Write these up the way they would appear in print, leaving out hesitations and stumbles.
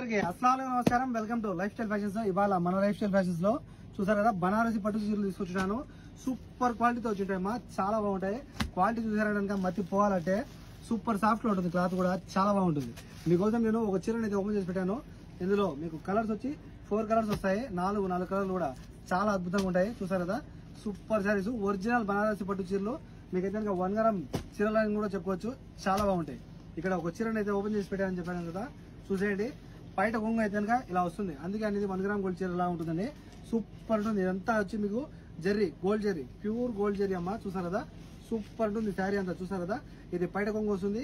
అస్సలాము నమస్కారం. Welcome to life style fashions. ఇవాళ మన లైఫ్ స్టైల్ ఫ్యాషన్స్ లో చూసారు కదా బనారసి పట్టు చీరలు తీసుకొచ్చున్నాను. సూపర్ క్వాలిటీతో వచ్చింటాయమ్మా, చాలా బాగుంటాయి. క్వాలిటీ చూసారంటే మత్తి పోవాలంటే సూపర్ సాఫ్ట్ లో ఉంటుంది. క్లాత్ కూడా చాలా బాగుంటుంది. మీకోసం నేను ఒక చీరని అయితే ఓపెన్ చేసి పెట్టాను. ఇందులో మీకు కలర్స్ వచ్చి 4 కలర్స్ వస్తాయి. నాలుగు కలర్లు కూడా చాలా అద్భుతంగా ఉంటాయి. చూసారు కదా సూపర్ శారీస్, ఒరిజినల్ బనారసి పట్టు చీరలు. మీకైతే 1 గ్రామ్ చీరలని కూడా చెప్పుకోవచ్చు, చాలా బాగుంటాయి. ఇక్కడ ఒక చీరని అయితే ఓపెన్ చేసి పెట్టానని చెప్పాను కదా, చూసేయండి. బయట కొంగు అయితే కనుక ఇలా వస్తుంది, అందుకే అనేది 1 గ్రామ్ గోల్డ్ చీర ఇలా ఉంటుందండి. సూపర్ ఉంటుంది. ఇదంతా వచ్చి మీకు Jerry, gold Jerry, pure gold Jerry అమ్మ. చూసారు కదా సూపర్ ఉంటుంది శారీ అంతా. చూసారు కదా ఇది బయట కొంగు వస్తుంది.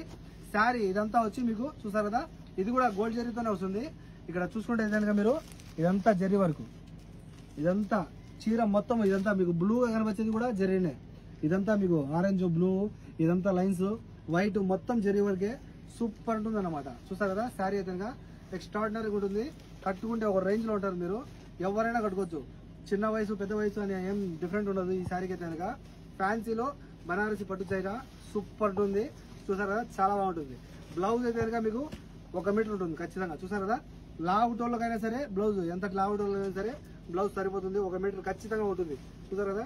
శారీ ఇదంతా వచ్చి మీకు చూసారు కదా ఇది కూడా గోల్డ్ జెర్రీతోనే వస్తుంది. ఇక్కడ చూసుకుంటే కనుక మీరు ఇదంతా జెర్రీ వరకు, ఇదంతా చీర మొత్తం ఇదంతా మీకు బ్లూ కనిపించేది కూడా జెర్రీనే. ఇదంతా మీకు ఆరెంజ్, బ్లూ, ఇదంతా లైన్స్, వైట్ మొత్తం జెర్రీ వరకే. సూపర్ ఉంటుంది అన్నమాట. చూసారు కదా శారీ అయితే కనుక ఎక్స్ట్రాడినరీగా ఉంటుంది. కట్టుకుంటే ఒక రేంజ్ లో ఉంటారు మీరు, ఎవరైనా కట్టుకోవచ్చు. చిన్న వయసు పెద్ద వయసు అని ఏం డిఫరెంట్ ఉండదు ఈ శారీకి అయితే కనుక. ఫ్యాన్సీలో బనారసి పట్టు చీర సూపర్ ఉంటుంది. చూసారు కదా చాలా బాగుంటుంది. బ్లౌజ్ అయితే కనుక మీకు 1 మీటర్ ఉంటుంది ఖచ్చితంగా. చూసారు కదా లావుటోళ్ళకైనా సరే బ్లౌజ్, ఎంత లావుటోళ్ళకైనా సరే బ్లౌజ్ సరిపోతుంది. 1 మీటర్ ఖచ్చితంగా ఉంటుంది. చూసారు కదా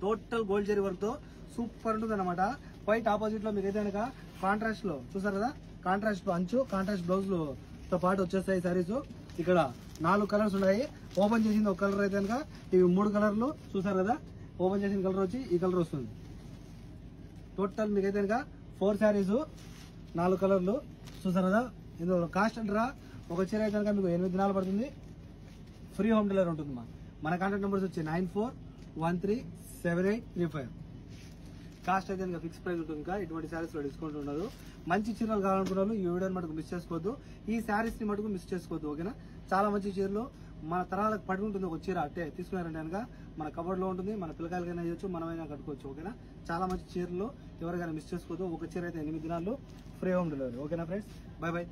టోటల్ గోల్డ్ జెరీ వర్క్ తో సూపర్ ఉంటుంది అనమాట. వైట్ ఆపోజిట్ లో మీకు అయితే కనుక కాంట్రాస్ట్ లో చూసారు కదా, కాంట్రాస్ట్ అంచు, కాంట్రాస్ట్ బ్లౌజ్ తో పాటు వచ్చేస్తాయి సారీస్. ఇక్కడ 4 కలర్స్ ఉన్నాయి. ఓపెన్ చేసింది ఒక కలర్ అయితే కనుక ఇవి 3 కలర్లు. చూసారు కదా ఓపెన్ చేసిన కలర్ వచ్చి ఈ కలర్ వస్తుంది. టోటల్ మీకు అయితే కనుక 4 శారీస్, 4 కలర్లు. చూసారు కదా ఇందులో కాస్ట్ అంటారా, ఒక చీర అయితే కనుక మీకు 8 దినాలు పడుతుంది. ఫ్రీ హోమ్ డెలివరీ ఉంటుంది. మన కాంటాక్ట్ నెంబర్స్ వచ్చి 94137835. కాస్ట్ అయితే ఇంకా ఫిక్స్ ప్రైస్ ఉంటుంది. ఇంకా ఇటువంటి శారీస్ లో డిస్కౌంట్ ఉండదు. మంచి చీరలు కావాలనుకున్న వాళ్ళు ఈ వీడియోని మటుకు మిస్ చేసుకోవద్దు. ఈ శారీస్ ని మటుకు మిస్ చేసుకోవద్దు. ఓకేనా, చాలా మంచి చీరలు మన తరాలకు పడి ఉంటుంది. ఒక చీర అట్టే తీసుకున్నారంటే కనుక మన కబోర్డ్ లో ఉంటుంది. మన పిల్లకాయలకైనా చేయొచ్చు, మనమైనా కట్టుకోవచ్చు. ఓకేనా, చాలా మంచి చీరలు, ఎవరికైనా మిస్ చేసుకోవద్దు. ఒక చీర అయితే 8 దినాలు ఫ్రీ హోమ్ డెలివరీ. ఓకేనా ఫ్రెండ్స్, బై బై.